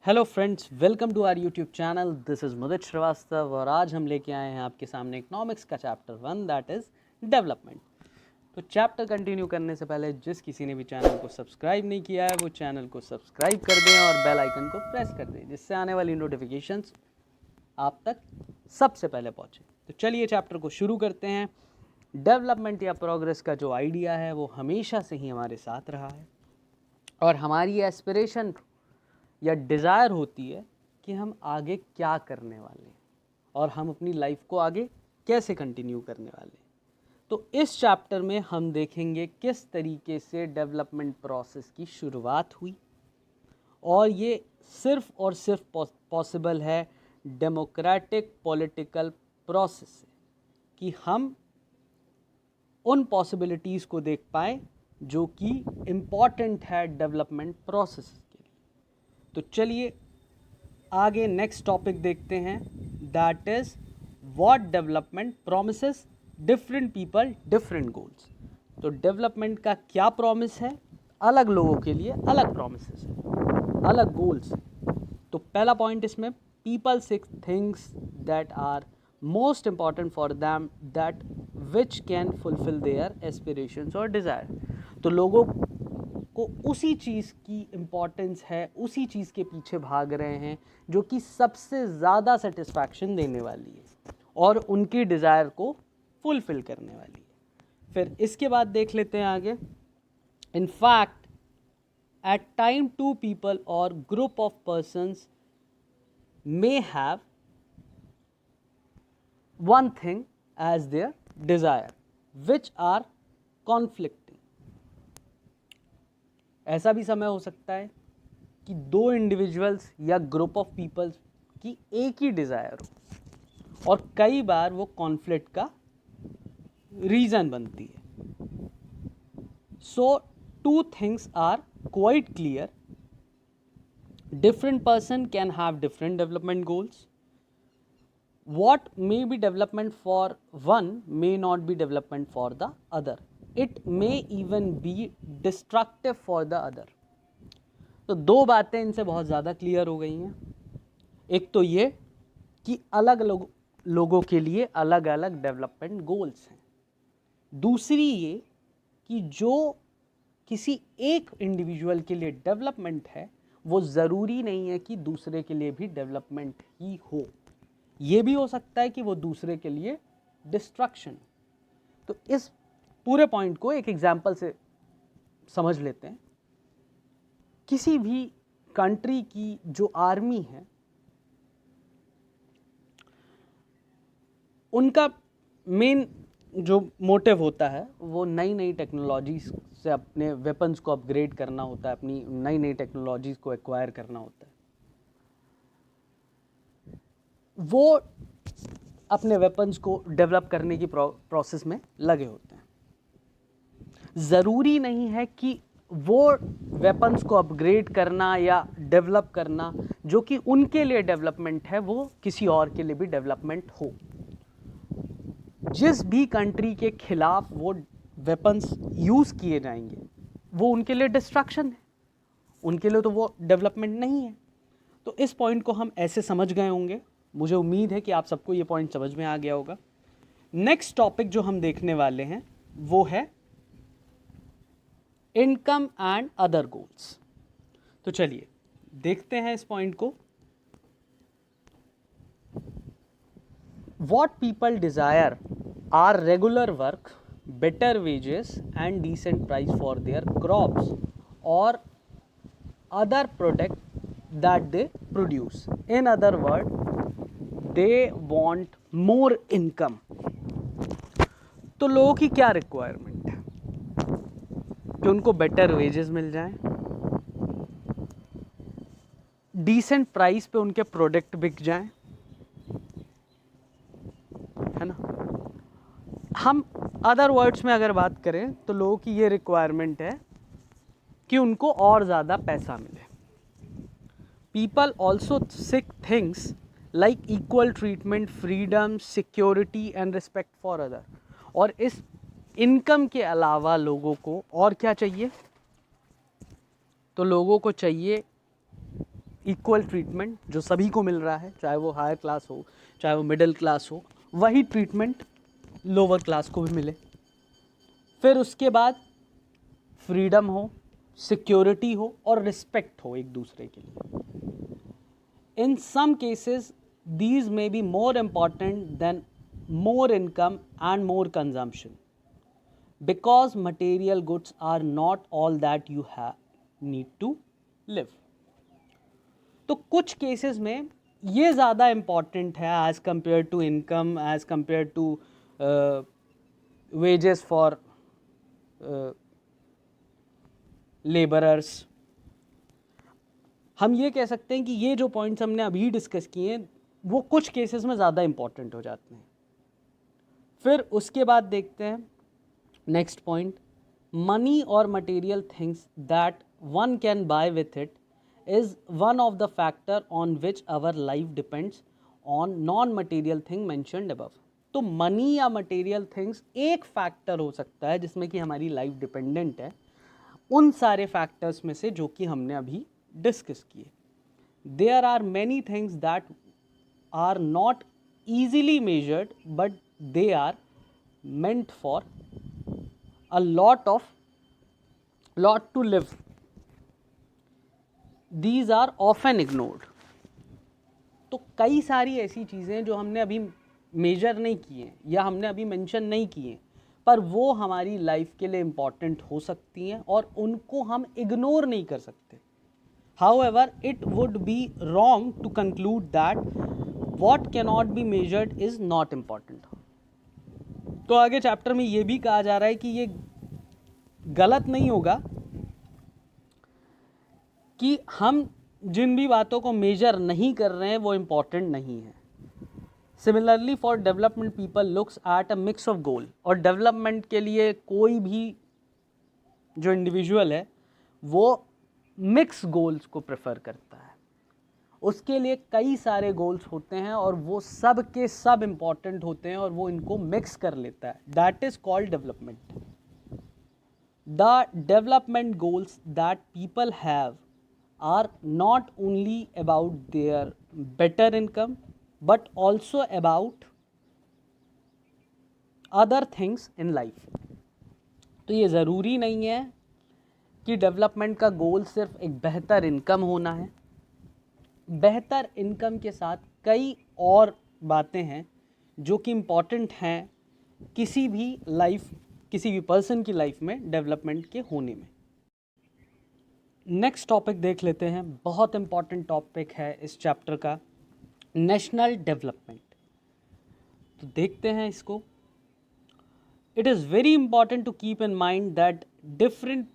Hello friends, welcome to our YouTube channel. This is Mudit Srivastava और आज हम लेके आए हैं आपके सामने इकोनॉमिक्स का चैप्टर 1 दैट इज़ डेवलपमेंट। तो चैप्टर कंटिन्यू करने से पहले जिस किसी ने भी चैनल को सब्सक्राइब नहीं किया है वो चैनल को सब्सक्राइब कर दें और बेल आइकन को प्रेस कर दें जिससे आने वाली नोटिफिकेशंस आप तक सबसे पहले पहुँचे। तो चलिए चैप्टर को शुरू करते हैं। डेवलपमेंट या प्रोग्रेस का जो आइडिया है वो हमेशा से ही हमारे साथ रहा है और हमारी एस्पिरेशन या डिज़ायर होती है कि हम आगे क्या करने वाले हैं और हम अपनी लाइफ को आगे कैसे कंटिन्यू करने वाले हैं। तो इस चैप्टर में हम देखेंगे किस तरीके से डेवलपमेंट प्रोसेस की शुरुआत हुई और ये सिर्फ और सिर्फ पॉसिबल है डेमोक्रेटिक पॉलिटिकल प्रोसेस से कि हम उन पॉसिबिलिटीज़ को देख पाएँ जो कि इम्पॉर्टेंट है डेवलपमेंट प्रोसेस के लिए। तो चलिए आगे नेक्स्ट टॉपिक देखते हैं that is what development promises different people different goals. तो डेवलपमेंट का क्या प्रॉमिस है, अलग लोगों के लिए अलग प्रॉमिसेस है, अलग गोल्स। तो पहला पॉइंट इसमें people seek things that are most important for them that which can fulfil their aspirations और डिज़ायर। तो लोगों को उसी चीज़ की इम्पॉर्टेंस है, उसी चीज़ के पीछे भाग रहे हैं जो कि सबसे ज़्यादा सेटिस्फैक्शन देने वाली है और उनकी डिज़ायर को फुलफ़िल करने वाली है। फिर इसके बाद देख लेते हैं आगे। In fact at time two people और group of persons may have one thing as their desire which are conflicting। ऐसा भी समय हो सकता है कि दो इंडिविजुअल्स या ग्रुप ऑफ पीपल्स की एक ही डिज़ायर हो और कई बार वो कॉन्फ्लिक्ट का रीज़न बनती है। So two things are quite clear. Different person can have different development goals. What may be development for one may not be development for the other. It may even be destructive for the other. तो दो बातें इनसे बहुत ज़्यादा clear हो गई हैं। एक तो ये कि अलग लोगों के लिए अलग अलग डेवलपमेंट गोल्स हैं। दूसरी ये कि जो किसी एक इंडिविजुअल के लिए डेवलपमेंट है वो ज़रूरी नहीं है कि दूसरे के लिए भी डेवलपमेंट ही हो। ये भी हो सकता है कि वो दूसरे के लिए डिस्ट्रक्शन। तो इस पूरे पॉइंट को एक एग्जांपल से समझ लेते हैं। किसी भी कंट्री की जो आर्मी है उनका मेन जो मोटिव होता है वो नई नई टेक्नोलॉजीज़ से अपने वेपन्स को अपग्रेड करना होता है, अपनी नई नई टेक्नोलॉजीज़ को एक्वायर करना होता है। वो अपने वेपन्स को डेवलप करने की प्रोसेस में लगे होते हैं। ज़रूरी नहीं है कि वो वेपन्स को अपग्रेड करना या डेवलप करना जो कि उनके लिए डेवलपमेंट है वो किसी और के लिए भी डेवलपमेंट हो। जिस भी कंट्री के खिलाफ वो वेपन्स यूज़ किए जाएंगे वो उनके लिए डिस्ट्रक्शन है, उनके लिए तो वो डेवलपमेंट नहीं है। तो इस पॉइंट को हम ऐसे समझ गए होंगे। मुझे उम्मीद है कि आप सबको ये पॉइंट समझ में आ गया होगा। नेक्स्ट टॉपिक जो हम देखने वाले हैं वो है इनकम एंड अदर गोल्स। तो चलिए देखते हैं इस पॉइंट को। What people desire are regular work, better wages and decent price for their crops or other product that they produce. In other words, they want more income. तो लोगों की क्या रिक्वायरमेंट है कि उनको बेटर वेजेस मिल जाएं, decent price पे उनके प्रोडक्ट बिक जाएं, है ना। हम अदर वर्ड्स में अगर बात करें तो लोगों की ये रिक्वायरमेंट है कि उनको और ज़्यादा पैसा मिले। People also seek things like equal treatment, freedom, security and respect for other. और इस इनकम के अलावा लोगों को और क्या चाहिए? तो लोगों को चाहिए इक्वल ट्रीटमेंट जो सभी को मिल रहा है, चाहे वो हायर क्लास हो चाहे वो मिडिल क्लास हो, वही ट्रीटमेंट लोअर क्लास को भी मिले। फिर उसके बाद फ्रीडम हो, सिक्योरिटी हो और रिस्पेक्ट हो एक दूसरे के लिए। In some cases these may be more important than more income and more consumption, because material goods are not all that you need to live. तो कुछ केसेस में ये ज़्यादा इम्पॉर्टेंट है as compare to income, as compare to wages for labourers. हम ये कह सकते हैं कि ये जो पॉइंट्स हमने अभी डिस्कस किए हैं वो कुछ केसेस में ज़्यादा इम्पॉर्टेंट हो जाते हैं। फिर उसके बाद देखते हैं नेक्स्ट पॉइंट, मनी और material things that one can buy with it is one of the factor on which our life depends on non material thing mentioned above. तो मनी या मटेरियल थिंग्स एक फैक्टर हो सकता है जिसमें कि हमारी लाइफ डिपेंडेंट है उन सारे फैक्टर्स में से जो कि हमने अभी डिस्कस किए। There are many things that are not easily measured, but they are meant for a lot to live. These are often ignored. तो कई सारी ऐसी चीज़ें जो हमने अभी मेजर नहीं की हैं या हमने अभी मेंशन नहीं किए, पर वो हमारी लाइफ के लिए इम्पॉर्टेंट हो सकती हैं और उनको हम इग्नोर नहीं कर सकते। However, it would be wrong to conclude that what cannot be measured is not important. तो आगे चैप्टर में ये भी कहा जा रहा है कि ये गलत नहीं होगा कि हम जिन भी बातों को मेजर नहीं कर रहे हैं वो इम्पॉर्टेंट नहीं है। Similarly for development people looks at a mix of goal, और डेवलपमेंट के लिए कोई भी जो इंडिविजुअल है वो मिक्स गोल्स को प्रेफर करता है। उसके लिए कई सारे गोल्स होते हैं और वो सब के सब इम्पॉर्टेंट होते हैं और वो इनको मिक्स कर लेता है। That is called development. The development goals that people have are not only about their better income but also about other things in life. तो ये ज़रूरी नहीं है कि डेवलपमेंट का गोल सिर्फ एक बेहतर इनकम होना है। बेहतर इनकम के साथ कई और बातें हैं जो कि इम्पॉर्टेंट हैं किसी भी पर्सन की लाइफ में डेवलपमेंट के होने में। नेक्स्ट टॉपिक देख लेते हैं, बहुत इम्पॉर्टेंट टॉपिक है इस चैप्टर का, नेशनल डेवलपमेंट। तो देखते हैं इसको। It is very important to keep in mind that different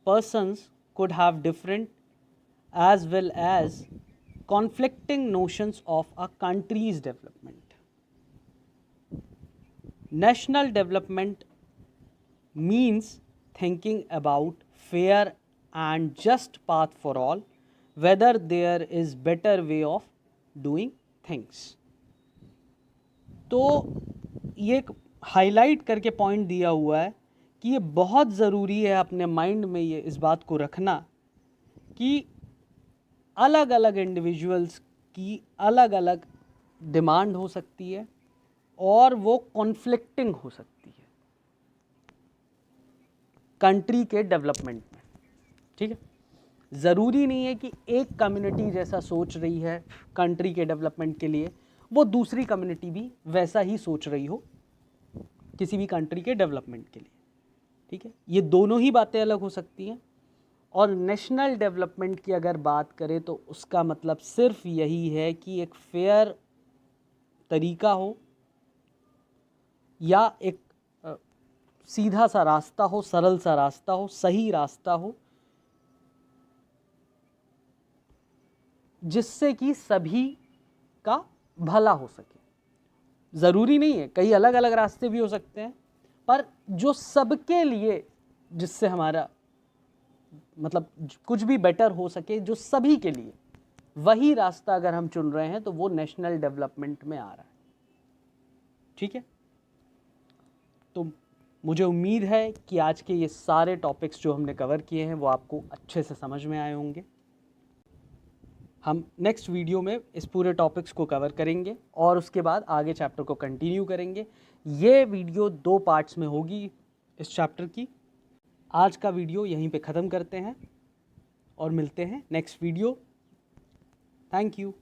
persons could have different as well as conflicting notions of a country's development. National development means thinking about fair and just path for all, whether there is better way of doing things. तो ये highlight करके point दिया हुआ है कि ये बहुत ज़रूरी है अपने माइंड में ये इस बात को रखना कि अलग अलग इंडिविजुअल्स की अलग अलग डिमांड हो सकती है और वो कॉन्फ्लिक्टिंग हो सकती है कंट्री के डेवलपमेंट में। ठीक है, ज़रूरी नहीं है कि एक कम्युनिटी जैसा सोच रही है कंट्री के डेवलपमेंट के लिए वो दूसरी कम्युनिटी भी वैसा ही सोच रही हो किसी भी कंट्री के डेवलपमेंट के लिए। ठीक है, ये दोनों ही बातें अलग हो सकती हैं। और नेशनल डेवलपमेंट की अगर बात करें तो उसका मतलब सिर्फ यही है कि एक फेयर तरीका हो या एक सीधा सा रास्ता हो, सरल सा रास्ता हो, सही रास्ता हो, जिससे कि सभी का भला हो सके। ज़रूरी नहीं है, कई अलग अलग रास्ते भी हो सकते हैं, पर जो सबके लिए, जिससे हमारा मतलब कुछ भी बेटर हो सके, जो सभी के लिए, वही रास्ता अगर हम चुन रहे हैं तो वो नेशनल डेवलपमेंट में आ रहा है। ठीक है, तो मुझे उम्मीद है कि आज के ये सारे टॉपिक्स जो हमने कवर किए हैं वो आपको अच्छे से समझ में आए होंगे। हम नेक्स्ट वीडियो में इस पूरे टॉपिक्स को कवर करेंगे और उसके बाद आगे चैप्टर को कंटिन्यू करेंगे। ये वीडियो 2 पार्ट्स में होगी इस चैप्टर की। आज का वीडियो यहीं पे ख़त्म करते हैं और मिलते हैं नेक्स्ट वीडियो। Thank you.